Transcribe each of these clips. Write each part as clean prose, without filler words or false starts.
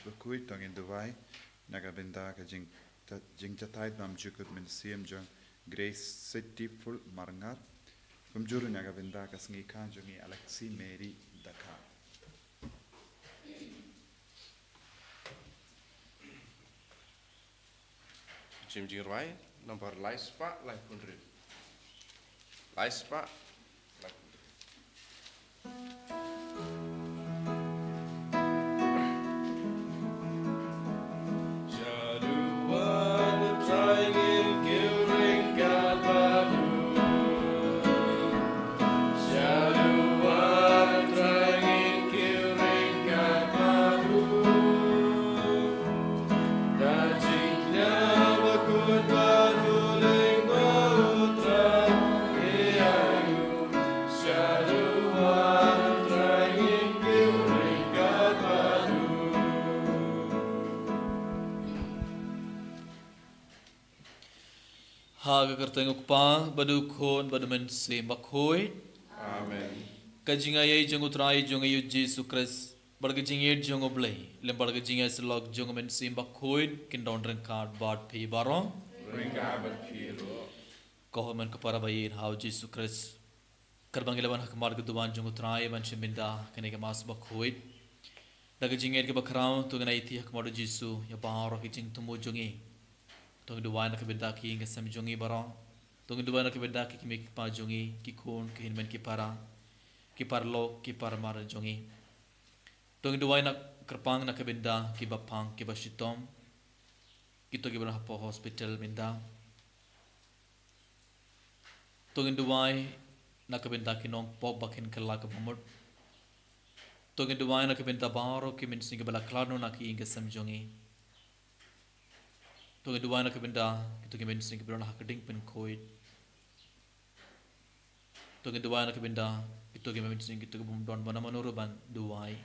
bakui tong in Dubai nagabenda ka jing chatai nam jukut min siem jong Grace City full marngat kumjuru nagabenda ka sngi khan jongi Alexi Mary Dakha Jim Jirwai nomor Laispa Lai Punri Laispa Lai Haga kertenguk pa badu khon badu men se makhoi Amen kajinga ye jongu trai jongu yu Jesus Christ barga jingye jongu blai lem barga jingya slok jongu men se makhoi kin don ren card bad phi baron Ringa berkiro ko men ka para bayin how Jesus Christ karbang elevan hak marga duwan jongu trai man shiminda kene ke mas makhoi daga jingye ke bakrao tu gana iti hak modu Jesus ya baro ki jing tumu jongi Tong duwan nak benda ki inga sam jongi barang. Tong duwan nak benda ki kimik pa jongi ki khon ki hinmen ki parlo ki parmar jongi. Tong duwan nak kerpang nak benda ki bapang ki basitom. Kita ki berapa hospital benda. Tong duwan nak benda ki nong pop bakin kelak bamut. Tong duwan nak benda baro ki min sing bala klano nak inga sam jongi. Tunggu dua nak benda kita kemen sing keberon hakading pen koid. Tunggu dua nak benda kita kemen sing kita kebum don mana manuruban duai.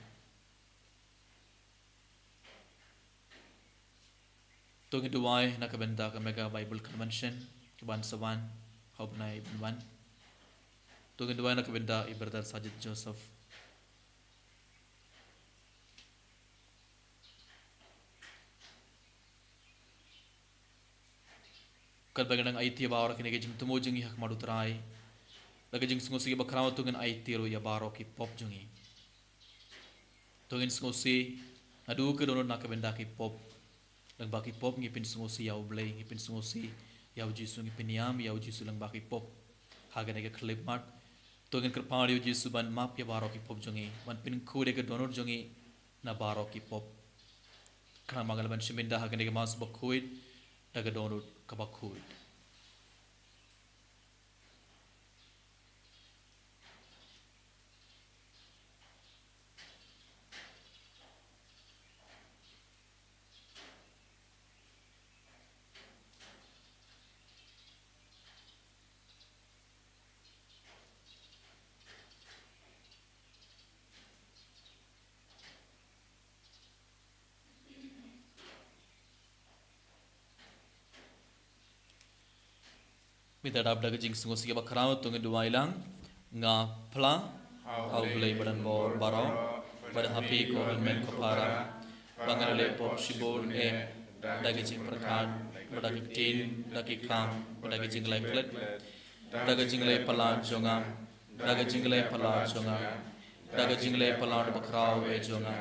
Tunggu dua nak benda ke Mega Bible Convention keban sawan hobnai benwan. Tunggu dua nak benda ibarat Sajid Joseph. Kad bagadang IT baro kini jing tumo jingi hak madu trai laga jing sungosi bakrao tungen IT ro ya baro ki pop jungi tungen sungosi adu ke dono nak benda ki pop lang baki pop ngipin sungosi ya ublay ngipin sungosi ya ujisu ngipin yam ya ujisu lang baki pop haga nega clip mat tungen kerpari ujisu ban map ya baro ki pop jungi ban pin kude ke donor jungi na baro ki pop kana magal ban shiminda haga nega mas bakuit daga donor kabakul. Minta dap daga jing sungo sige bakrao tungi dua ilang nga pla au blay badan bor barau badan happy ko men ko para bangalale pop shibon daga jing perkan daga tin daga kam daga jing lay flat daga jing lay pala jonga daga jing lay pala jonga daga jing lay pala bakrao we jonga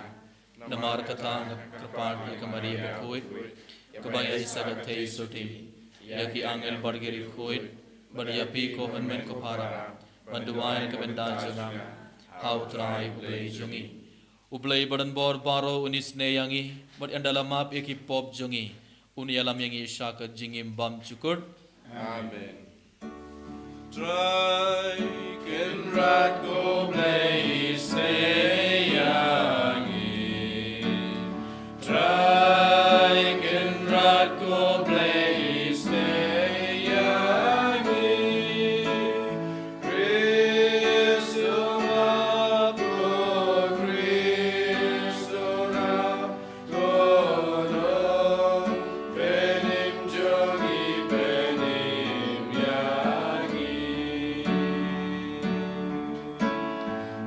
namar kata kerpan kamari bakoi kabaya isaga tei sotim yaki angel bargeri koit badia pi ko men ko para banduai ke benda jangam hau trai ublei jongi ublei badan bor baro unis ne yangi bad andala map eki pop jongi uni alam yangi shaka jingim bam chukur Amen Try can rat go play say yangi Try can rat go play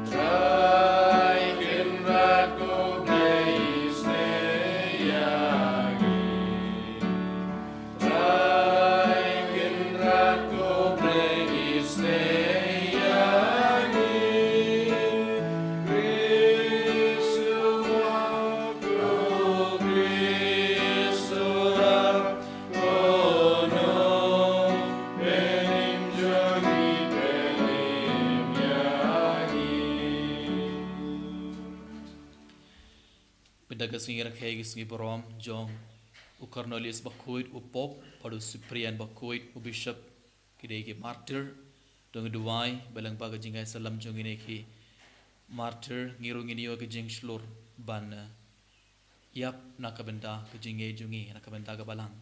Try naga singi rakhai singi borom jong u Cornelius Bakuit u Pop padu Cyprian Bakuit u Bishop kidai ki martyr dong duai balang baga jingai salam jong ini ki martyr ngirung ini ke jing slur ban yap nakabenda ke jingai jungi nakabenda ke balang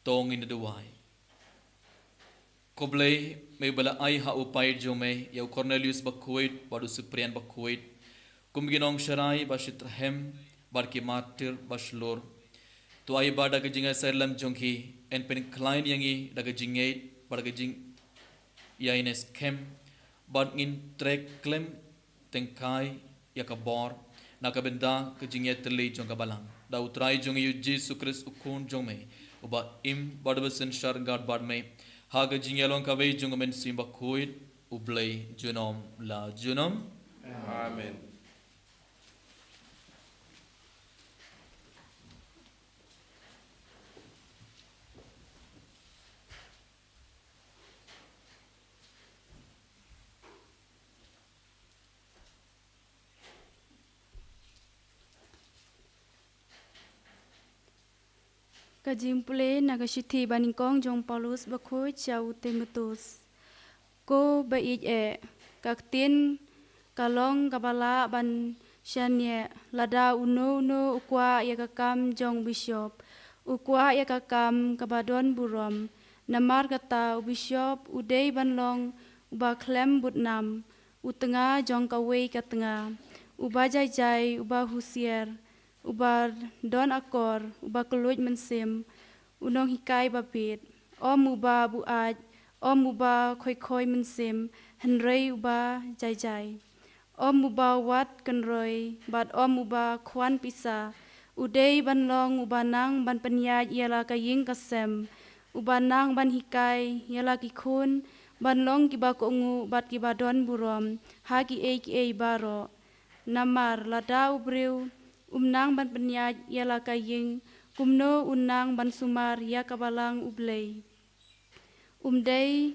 tong in duai koblei me bala ai ha upai jome ya Cornelius Bakuit padu Cyprian Bakuit kumginong sharai bashitrahem barki martyr baslor tu ai bada ke jingai salam jongki en pen klein yangi daga jingai bada jing ya ines kem bad ngin trek klem tengkai ya kabor nakabenda ke jingai teli jong kabalang da utrai jong yu Jesus Christ ukun jome uba im badbasen shar gad badme haga jingai long ka wei jong men simba kuit ublei junom la junom Amen. Kajing pule nagashithi baningkong jong Paulus Bakuit chau Timotheus ko bait kaktin kalong kabala ban shanye lada uno ukwa yakakam jong bishop ukwa yakakam kabadon burom namar kata bishop udai banlong uba klem butnam utenga jong kawe katenga uba jai uba husier uba don akor uba keluj mensim unong hikai bapit om uba buaj om uba khoi mensim henrei uba jai om uba wat kenroi bat om uba kwan pisa udei banlong uba nang ban penyaj ialah kaying kasem uba nang ban hikai ialah kikun banlong kiba kongu bat kiba don burom hagi ei baro namar lada ubriu umnang ban penyaj ialah kaying kumno unang ban sumar ya kabalang ublei umdei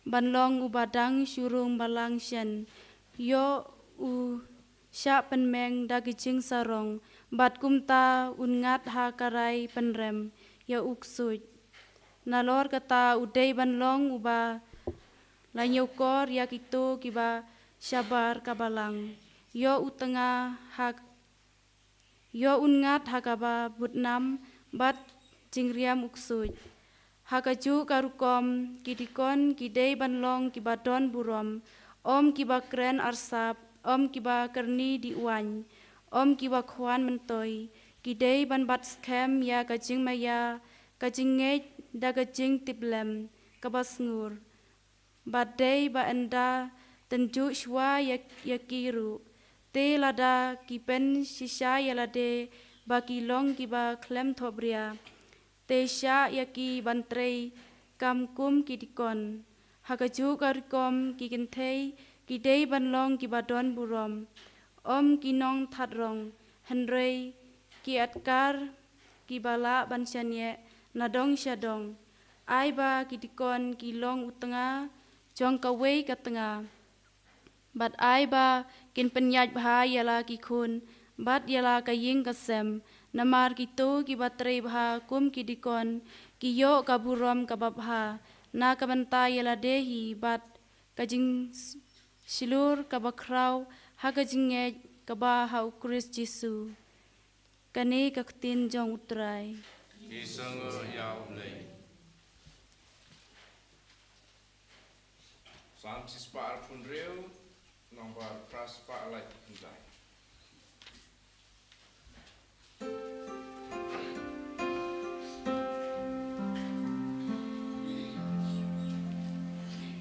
banlong ubadang syurung balang syen yo u sya penmeng dagijing sarong bat kumta ungat ha karai penrem ya uksuj nalor kata udei banlong uba lanyokor ya kitu kiba syabar kabalang yo utenga hak yo ungat hakaba butnam bat jingriam uksuj hakaju karukom kidikon kidei banlong kibadon burom om kiba kren arsap om kiba kerni diwan om kiba khwan mentoi kidei ban bat skem ya kajing maya kajingej da kajing tiblem kabasngur badei ba enda tenju shwa yakiru te lada kipen shisha yalade baki long kiba klem thobria te sha yaki bantrei kamkum kidikon hakaju karikom kikinthei kidei banlong kibadon burom om kinong thatrong henrei ki atkar kibala bansyanye nadong syadong aiba kidikon kilong utenga jong kawei katenga bat aiba kin penyaj bha yala kikun bat yala kaying kasem namar kitu kibatrei bha kum kidikon kiyo kaburom kababha na kabanta yala dehi bat kajing silur kabakrau hakajinge kaba hau Kris Jesu kane kaktin jong utrai Kisango yau lei. Santis pa alpundreu nomor pras pa laiundai.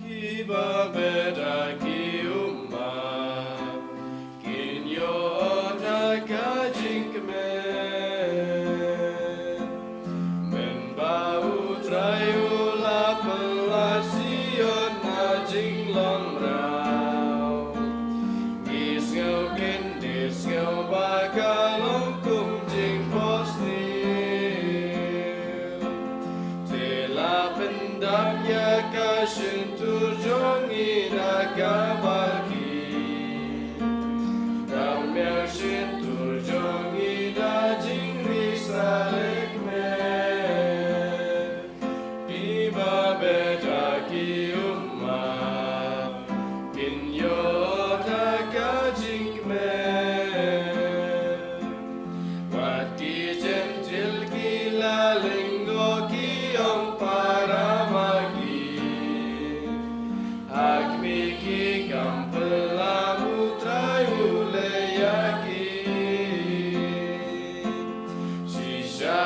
Iba beda kiuma kinyo takajing men bau trayu la pelasion na jing long rau gis ngau kin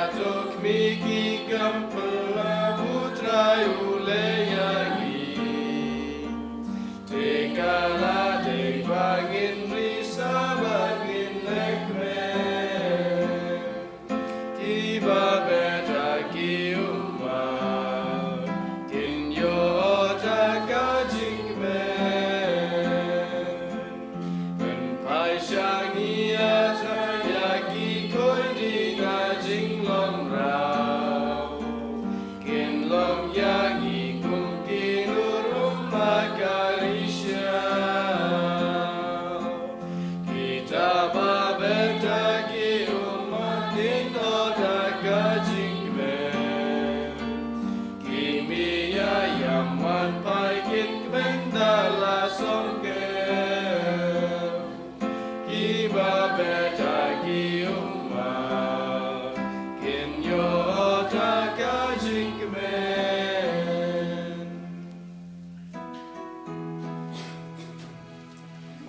Atok miki kampela putra uleyagi. Tekala dek bangin risa bangin lekme. Tiba beta ki umma. Kinyo taka jingme. Ben pai shangi ata yagi koi di na jing long rao. Kin long yagi kum kinur umma karisha. Kita ba beta ki umma kin ota ka jingme. Kimi ya yaman pai kit bendala songke. Kiba beta ki umma kin yo taka jingmen.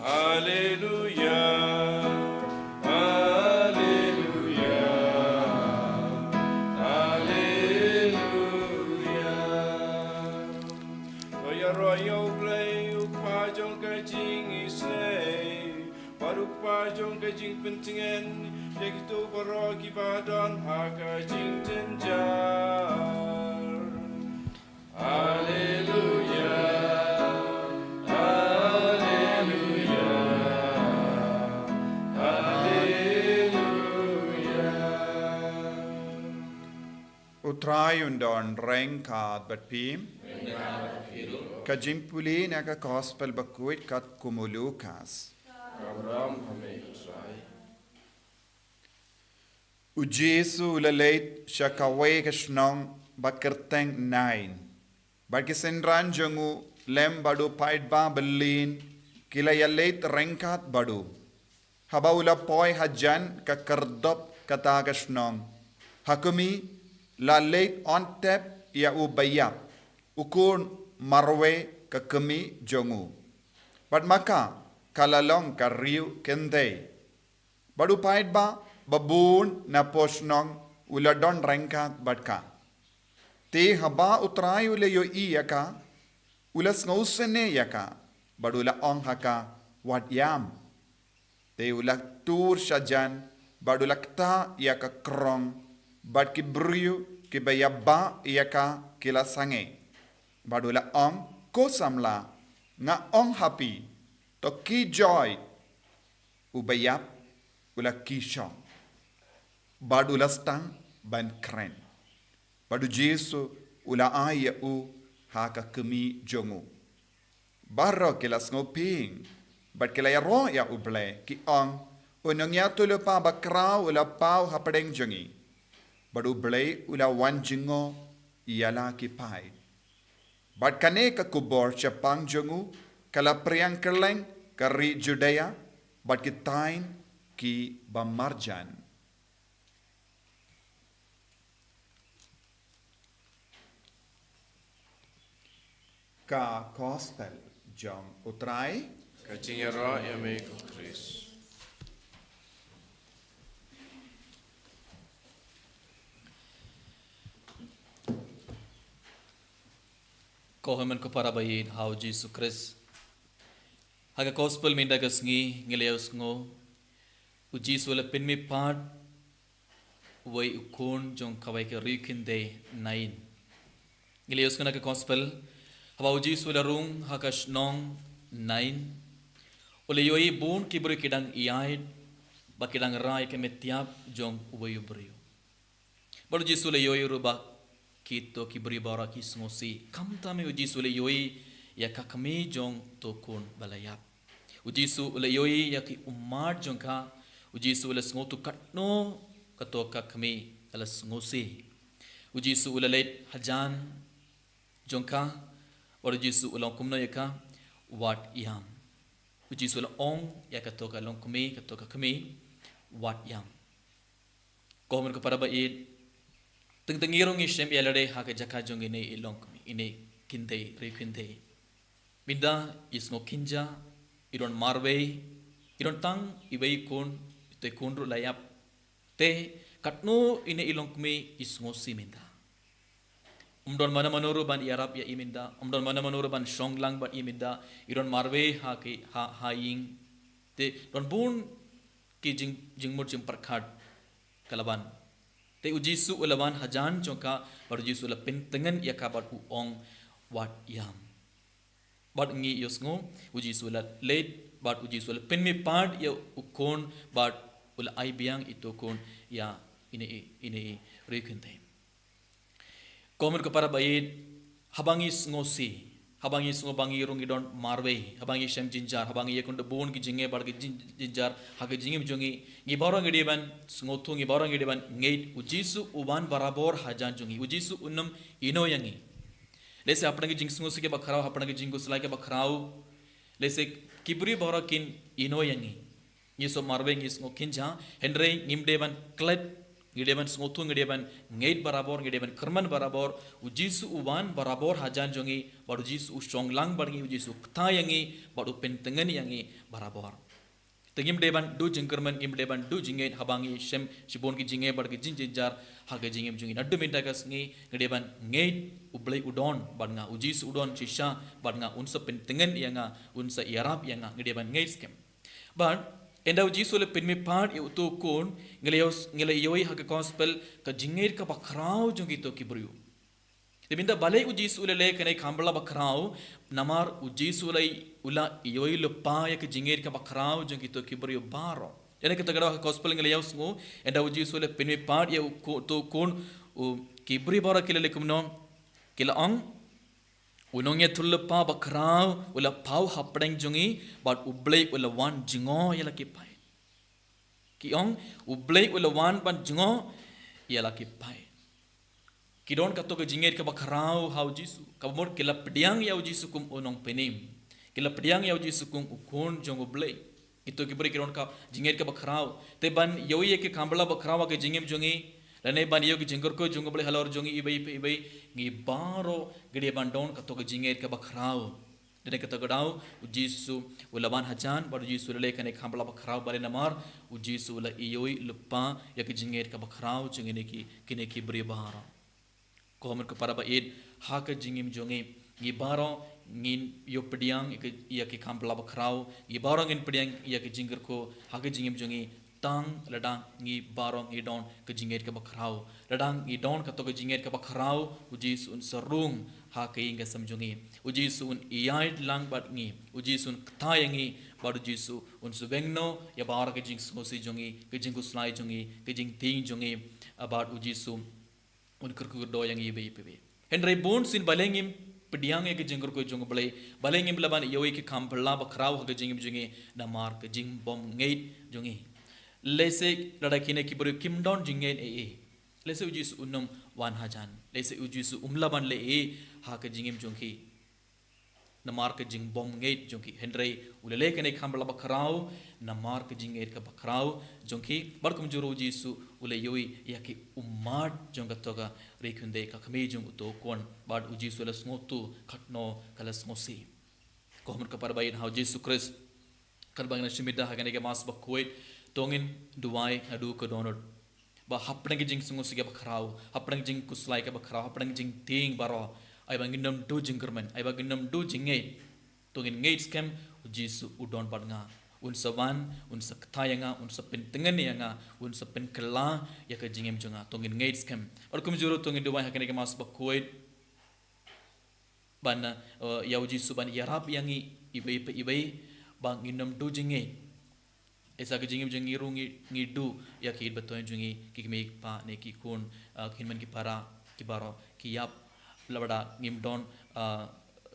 Hallelujah, Hallelujah, Hallelujah. Oya royo play ukpa jong kajing isay. Paruk pa jong kajing pentingan. Yaitu paro kibadan haka jing tenjar. Hallelujah, Hallelujah, Hallelujah. Utrai undon reng kad bat pim. Kajimpuli naga gospel bakuit kat kumulukas. Abraham hame utrai. U Jesu laleit shakawe kashnong bakirteng nain. Barkisenran jangu lem badu pait ba belin kila yaleit rengkat badu. Habaula poi hajan ka kerdop kata kashnong. Hakumi laleit on tap ya u bayap. Ukun marwe ka kemi jangu. But maka kalalong ka riu kende. Badu pait ba babun na posnong uladon rengkat badka. Te haba utrai ule yo i yaka ulas ngausene yaka badula ong haka wat yam. Te ulak tur shajan badulakta yaka krong bad ki briu ki bayaba yaka kila sange. Badula ong ko samla nga ong happy to ki joy ubayap ulak ki shong. Badu lastang ban kren. Badu Jesu ula aya u haka kemi jongu. Barro kilas ngoping. Bad kila yaro ya uble ki ong unang ya tulupa bakraw ula pau hapadeng jongi. Badu ble ula wan jingo iyala ki pai. Bad kane ka kubor chapang jongu kala priang kerleng kari Judea bad kitain ki bamarjan. Ka gospel jong utrai Kajing yara yame ku Chris. Kohemen kepada bayi hau Jesu Kris. Haga gospel minda gasngi ngeleus ngo. U Jesu le pinmi part. Wai ukun jong kawai ke rikin de nain. Ngeleus ngana ke gospel. Hawa u Jesu le rung haga shnong nain. Ole yoi bun kibri kidang iait. Bakidang rai ke metiap jong uwai ubriu. Baru Jesu le yoi rubak. Kito kibri bara kismosi kamta me uji sule yoi ya kakami jong tokun balayap uji sule yoi ya ki umar jong ka uji sule ngotu katno kato kakami alas ngosi uji sule leit hajan jong ka or uji sule kumno ya ka wat yam uji sule ong ya kato ka long kumi kato kakami wat yam komen kepada baik tengtengirong isem yalare haka jaka jong ini ilong ini kinte rekinte minda isno kinja iron marwe iron tang ibai kun te kunru layap te katno ine ilong kami isngo siminda. Umdon mana manuru ban Arab ya iminda, umdon mana manuru ban Songlang ban iminda, iron marwe ha ke ha ying, te don bun ki jingmur jing perkhat kalaban. Te ujisu ulaban hajan jongka baru jisu ula pentengan ya kabar uong wat yam. Bat ngi yosngo ujisu ula late bat ujisu ula penmi pad ya ukon bat ula aibiang itu kon ya ini rekente. Komen kepada bayi habangis ngosi, habangis ngobangi rungi don marwe, habangi shem jinjar, habangi ye konde bon ki jinge bar ki jinjar, hage jinge jongi, ngi barang gede ban ngotu ngi barang gede ban ngeit ujisu uban barabor hajan jongi, ujisu unam ino yangi. Lese apna ki jing ngosi ke bakrao, apna ki jing goslai ke bakrao, lese kibri barakin ino yangi. Ngiso marwe ngis ngokinja, Henry ngimde ban klet ngideban ngotu ngideban ngeit barabor ngideban kerman barabor ujisu uban barabor hajan jongi baru jisu Songlang barngi ujisu ktayangi baru pentengan yangi barabor tengim deban du jingkerman im deban du jingeit habangi shem sibon ki jinge bargi jinjar hage jingem jongi naddu mintakas ngi ngideban ngeit ublai udon barnga ujisu udon shisha barnga unsa pentengan yanga unsa Arab yanga ngideban ngeit skem but enda ujisu le penmi part yu to kon ngelayoi hake gospel ka jingir ka bakrao jongi to kibru tebinda balai ujisu le kene khambala bakrao namar ujisu le ula yoi le pa ya ka jingir ka bakrao jongi to kibru baro ene ka tagara gospel ngelayos ngo enda ujisu le penmi part yu to kon kibru baro kile kumno kila ang unongnya tulpa bakrao ula pau hapdeng jongi bat ublei ula wan jingo yala kipai kiong ublei ula wan ban jingo yala kipai kidon kato ke jinget ke bakrao hau jisu kabur kila pediang ya jisu kum unong penim kila pediang ya jisu kum ukon jong ublei itu kibri kidon ka jinget ke bakrao te ban yoi ke kambala bakrao ke jingem jongi lane ban yo ki jingor ko jong boleh halor jongi ibai ngi baro gede bandon kato ke jinget ke bakrao dene kato gadau ujisu ulaban hajan baru ujisu le kane khambala bakrao bare namar ujisu la iyoi lupa ya ke jinget ke bakrao jengene ki kine ki bri baro ko amar ke para ba id ha ke jingim jongi ngi baro ngin yo pediang ya ke khambala bakrao ngi baro ngin pediang ya ke jingor ko ha ke jingim jongi tang ladang ngi barong ngi don ke jinget ke bakrao ladang ngi don kato ke jinget ke bakrao uji sun serung ha ke inga samjungi uji sun iyait lang bat ngi uji sun ktayangi baru jisu un subengno ya bar ke jing sosi jongi ke jing kuslai jongi ke jing ting jongi about uji su un kurkur do yang ibe ibe henry bon sin balengim pediang ke jingkur ko jong balai balengim laban yoi ke khampla bakrao ke jingim jongi namar ke jing bom ngeit jongi lese radakine ki buru kim don jingen lese ujis unum wan hajan lese ujis umlaban le ha ka jingim jongki namar ka jing bom ngeit jongki henry ulele kene khambala bakrao namar ka jingeit ka bakrao jongki barkum juru ujisu ule yoi yaki ummat jonga toga rekunde ka khame jong to kon bad ujisu la smotu khatno kala smosi ko हमर ka parbain ha ujisu kris kalbang na shimida ha kene ke mas bakoit tongin duai adu ko donor ba hapna ki jing sungu sige bakrao hapna jing kuslai ke bakrao hapna jing ting baro ai bangindam do jingkerman ai bangindam do jingei tongin ngeit scam ujisu udon badnga un sawan un saktayanga un sapintengan yanga un sapin kala ya ka jingem jonga tongin ngeit scam or kum juro tongin duai hakane ke mas bakoit ban ya ujisu ban yarab yangi ibai bangindam do jingei ऐसा कि जिंगे जंगी रूंगी नीडू या कि बतौं जुंगी कि मेक पा ने कि कौन खिनमन की पारा कि बारो कि याप लबड़ा निमडोन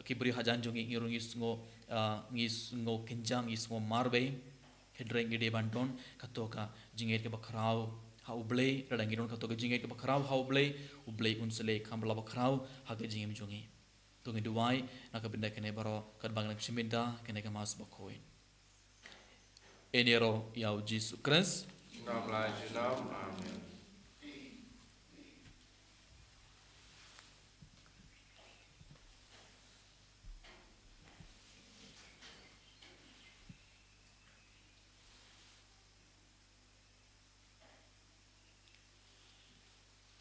कि बुरी हजान जुंगी रूंगी स्ंगो किंजांग स्ंगो मारबे हेड्रेंग डे बंटोन कतो का जिंगे के बखराव हा उबले रडंगी रोन कतो के जिंगे के बखराव हा उबले उनसले खामला बखराव हा के जिंगे जुंगी तो ngi duwai nakabinda kene baro kadbang nak shiminda kene ka mas bakoin Enero yau Jesus Christ. Amen.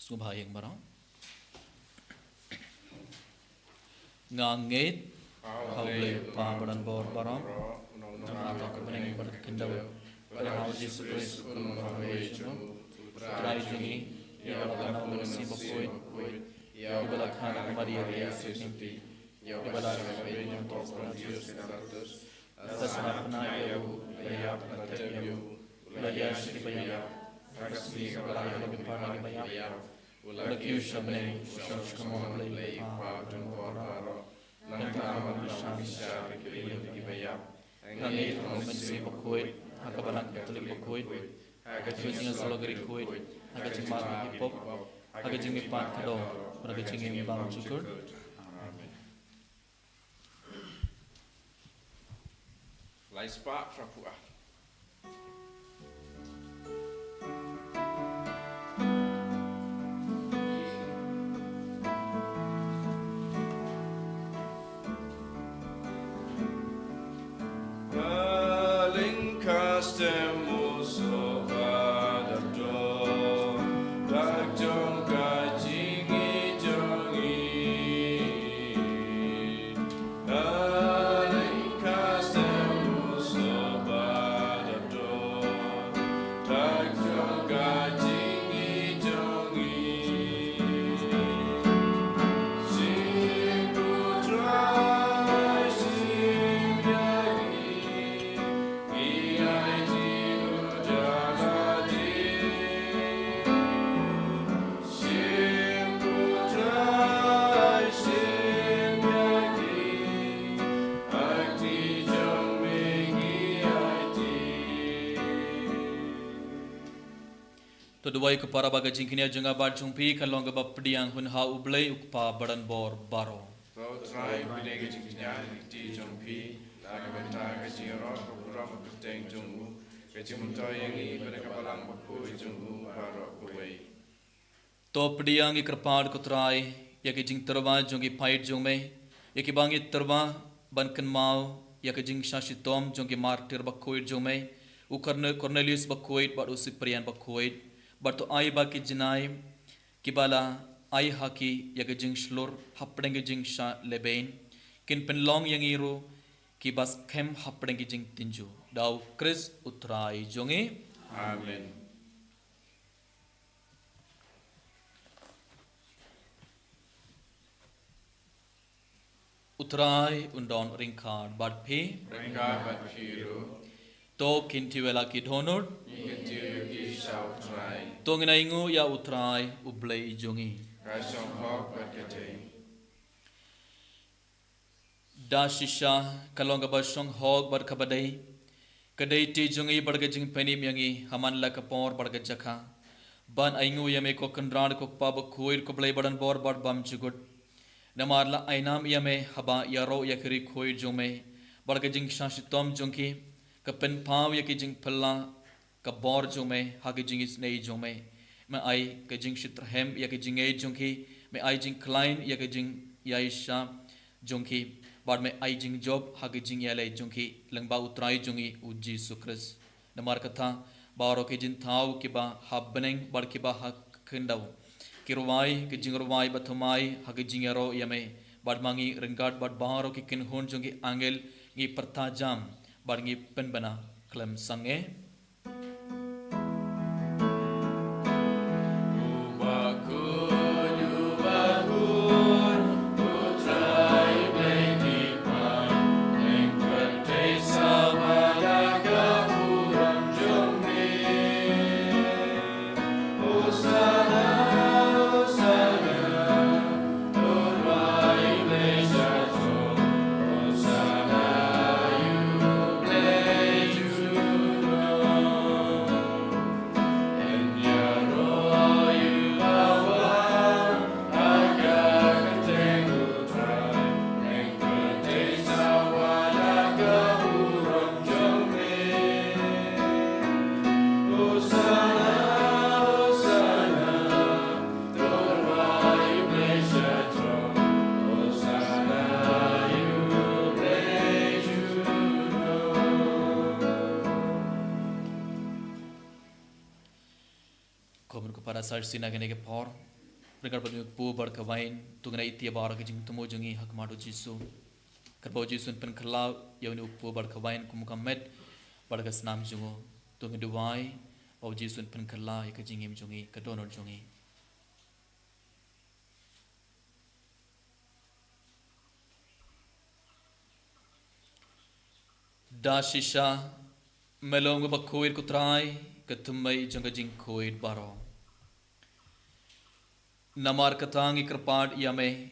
Subhayang barang. Ngangit haule pa badan bor barang. Nama kebening berkendau pada hal Yesus Kristus kulungan trai jengi ya bala nasi bakoy ya bala khana Maria Yesus nimpi ya bala kebening tos Yesus tasna pna ya ya pna ya shri baya rasmi bala ya bipana baya ula kyusha bene shashkamo lay pa dan bor nantama bisha ke baya Kami mensi bakoy, hakabalan katolik bakoy, hagajing salogari koy, hagajing magi hipop, hagajing ipan kado, hagajing imbang cukur. Lai spa frapua. Castemos over the door, dark jong kajing jongi. Castemos over the door, dark jong kajing jongi. Singgu try sing To duway ko para baga jingkinia jung abad jungpi kan long gaba pediang hun ha ublay ukpa badan bor baro. So try binega jingnya di jongpi laga benta kajiro kapura makuteng jongu kajimunto yangi pada kapalang baku jongu baro kuwei. To pediang ikrpad ko try yaki jing terwa jongi pait jong me yaki bangi terwa ban kan mau yaki jing shashitom jongi martir bakoid jong me u Cornelius bakoid bad usiprian bakoid but to ai ba ki jinai kibala ai haki yaga jing shlur hapdeng jing sha lebain kin pen long yang iru kibas kem hapdeng jing tinju dau Chris utrai jongi Amen. utrai undon ringkard bad pe Rengga bat piru to kintiwela ki dhonor ingetiu ki shau try to nginaingu ya utrai ublei jongi kasong hok bat kajeng. da shisha kalonga basong hog bar kabadai kadai ti jongi barga jing penim yangi haman la kapor barga jakha ban aingu yame ko kandran ko pab khoir ko blai badan bor bad bam chugut namarla ainam yame haba yaro yakri khoir jome barga jing shashitom jonki kapen paw yaki jing phalla ka bor jome hagi jing is nei jome me ai ka jing shitrahem yaki jing ei jonki me ai jing klein yaki jing yaisha jonki bad me ai jing job hagi jing yale jonki langba utrai jongi uji sukras namar katha baro ke jin thau ki ba habbeneng bad ki ba hak khendau kirwai ke jing rwai bathumai hagi jing yaro yame bad mangi ringgat bad baro ki kin hon jongi angel ngi partha jam bad ngi pen bana klem sange Sarsina gene ke por Regar pada pu berkawain tunggu itia bara kejing temu jungi hak madu Jisu. Kerbau Jisu pen kelau yang ni pu berkawain kumukamet pada senam jungu tunggu duai bau Jisu pen kelau yang kejingim jungi kedonor jungi. Da shisha melong bakuir kutrai ketumai jangka jing kuir baro. Namar katang ikrpad yame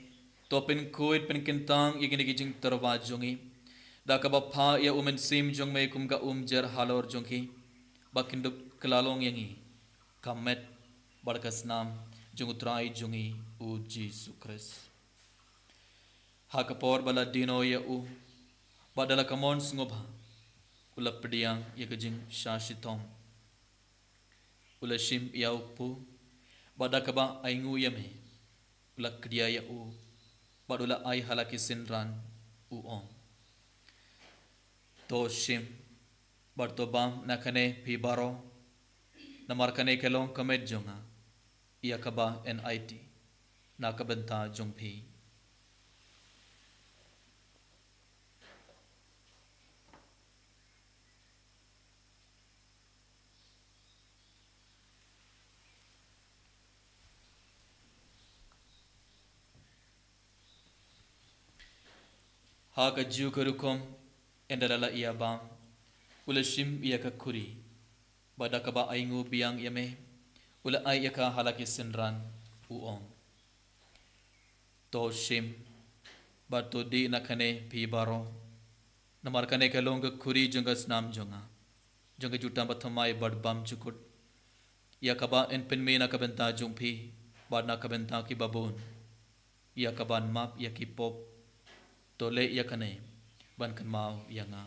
topin kuir pen kentang igini jing terwajongi. Da kabapha ya umen sim jong me kumga jer halor jongki bakindup kelalong yangi kamet barkas nam jungutrai jongi u Jesu Christ. Hakapor bala dino ya u badala kamon sngobha ula pediang ya kejing shashitom ula shim ya upu badakaba aingu yame ula kedia ya u badula ai halaki sinran u om to shim bartobam nakane pibaro namarkane kelong kamed jonga ia kaba NIT nakabenta jongpi. Haka jiu kerukom endalala ia bam ula shim ia ka kuri badaka ba aingu biang yame ula ai ka halaki sinran uong to shim bato di nakane pi baro namarkane kalong ka kuri jungas nam jonga jonga jutam bathamai bad bam chukut ia kaba en pen me nakabenta jungpi bad nakabenta ki babon ia kaban map ia ki pop tole ia kane ban kan mau ia nga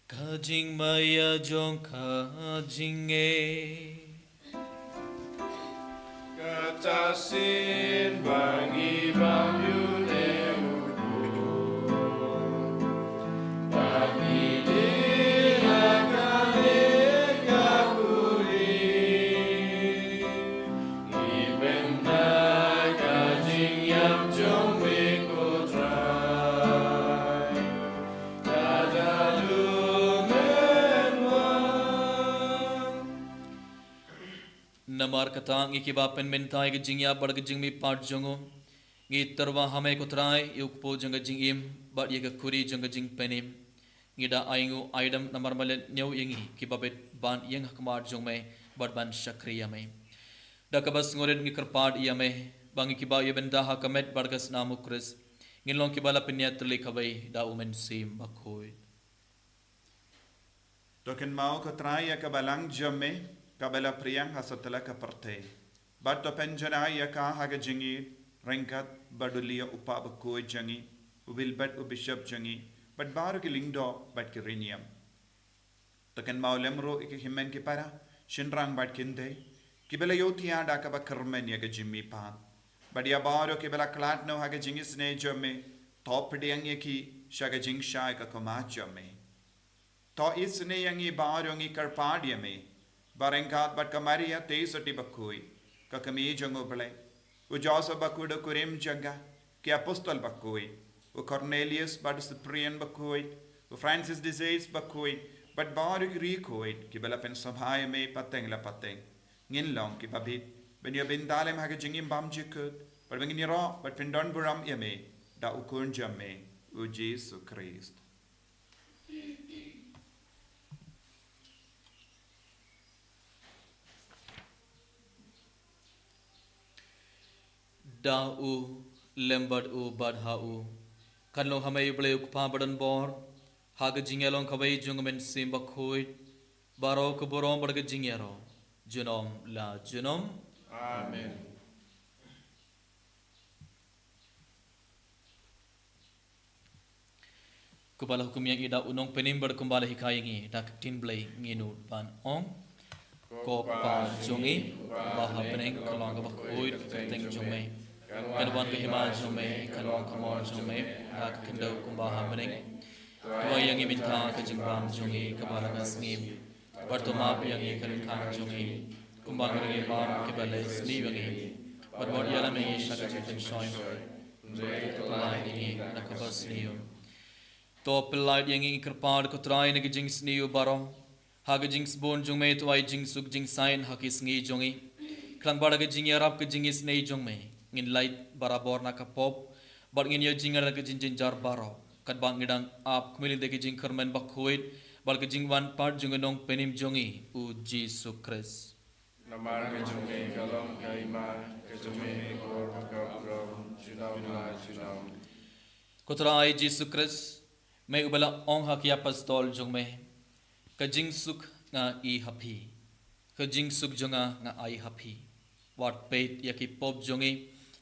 kajing maya jong kajing Katasin bagi bayu bagi dilakane kakuri ibenda kajing yam jong mekotrai namar katang ikibapen mentai ke jingya bar ke jingmi part jongo ngi terwa hame kotrai yukpo janga jingim bad ye ke kuri janga jing penim ngida aingu aidam namar male nyau yengi kibabet ban yeng hakmar jongme bad ban shakriya me dakabas ngoren ngi kerpad yame bangi kiba ye benda hakamet bargas namu kris ngilong kibala penyat likabai da umen sim bakoi Token mau kotrai ya kabalang jame kabela priang hasatala ka parte bato penjana ya ka haga jingi rengkat badulia upa bakoi jangi ubilbat ubishop jangi but baru ki lingdo bat ki riniam token mau lemro iki himen ki para shinrang bat kinde kibela yotia da ka bakarmen ya ga jimmi pa badia baru kibela klat no haga jingi sne jame top diang ye ki shaga jing shai ka koma jame to isne yangi baru ngi karpadia me Barengkat bat kamaria te soti bakui ka kami jango bale u Joseph bakudo kurim jaga ki apostol bakui u Cornelius bat Cyprian bakui u Francis de Sales bakui bat baru rikoi ki bala pen sabhai me pateng la pateng ngin long ki babit ben yo bin dalem ha jingim bam jikut bat ngin ro bat pen don buram yame da u kun jamme u Jesus Christ da u lembad u badha u kanlo hamay ble ukpa badan bor haga jingelong kabai jungmen sim bakhoi baro ko borom badga jingero junom la junom Amen. kubala hukum yang ida unong penim ber kumbala hikayangi dak tin blai nginu ban ong ko pa jungi baha beneng kalong ka bakoi teng jume kan wan ka hima jume kalong kamon jume ha ka kendo kum baha beneng tua yang iminta ka jingbam jungi ka bala ka snim bartoma yang i kan khang jungi kumbang ngi bam ke bale sni wangi barmod yala me shaka chitin shoy lai ni na ka bas niyo to pelai yang i kerpad ko trai ne jing sniu baro ha ga jing bon jung me to ai jing suk jing sain ha ki sngi jongi klang bada ga jing yarap ga jing is nei jong me ngin light barabor na ka pop bar ngin yo jing ra ga jing jing jar baro kat bang ngidang ap kumilin de ga jing kermen bakhoit bar ga jing wan part jung nong penim jongi u Jesus Christ Namar ka jume kalong kaima ka jume kor ka bro junam ko trai Jesus Christ me ubala ong ha ki apostol jong me ka jing suk nga I happy ka jing suk jonga nga ai happy wat pet yaki pop jongi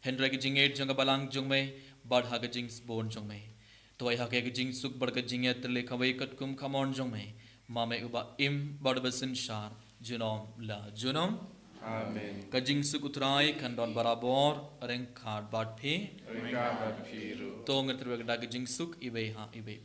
hendra ki jing 8 jonga balang jong me bad ha ka jing bon jong me toy ha ka jing suk bar ka jing et le khawai kat kum khamon jong me ma me uba im bad basin shar junom la junom Amen ka jing suk utrai kan don barabor reng khat bad phe Rika Baphiru to ngatru ka da ka jing suk ibe ha ibe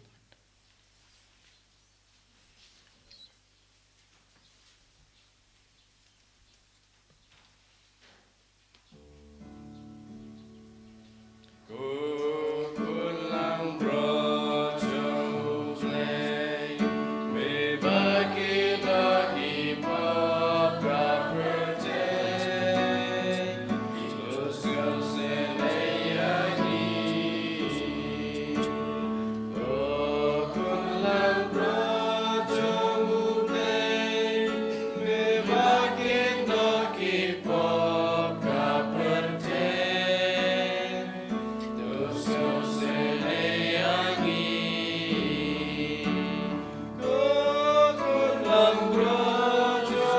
Kulang brojo play me bagi lagi papa birthday terus kau senayani kulang brojo play me bagi lagi papa birthday terus kau senayani kulang brojo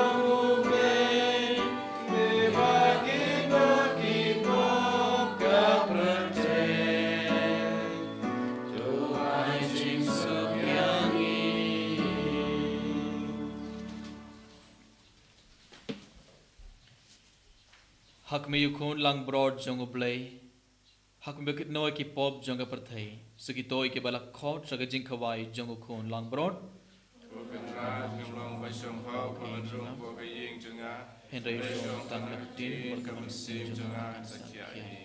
play me bagi lagi papa birthday Tuhan Yesus yang hak me yukun lang broad jong oblay hak me kit noy ki pop jong ka perthai suki toy ke bala khot saga jing khawai jong khun lang broad Bukanlah nyolong basong hau pemerung boga ying jenga hendrai jong tang tin berkawan sim sim jenga jong sakia ini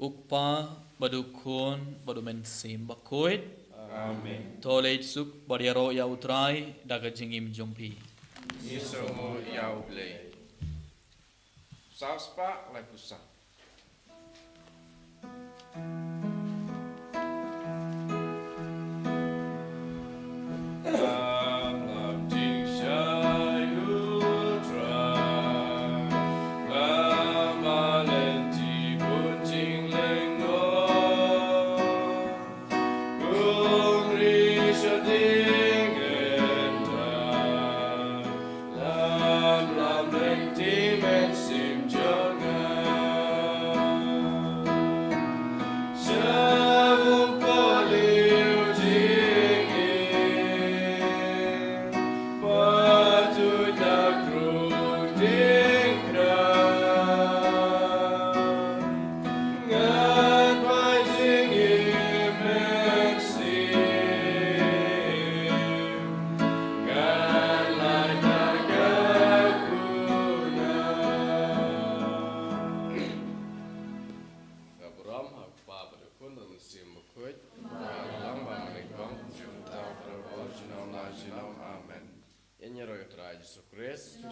Ukpa badukun badumen sim bakuit. Amen. Tolej suk badiaro ya utrai daga jingim jompi. Nisomo yau blei. Sauspa lai pusat.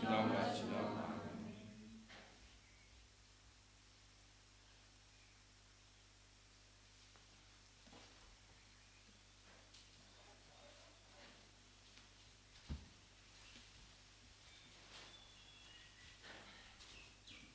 Amen.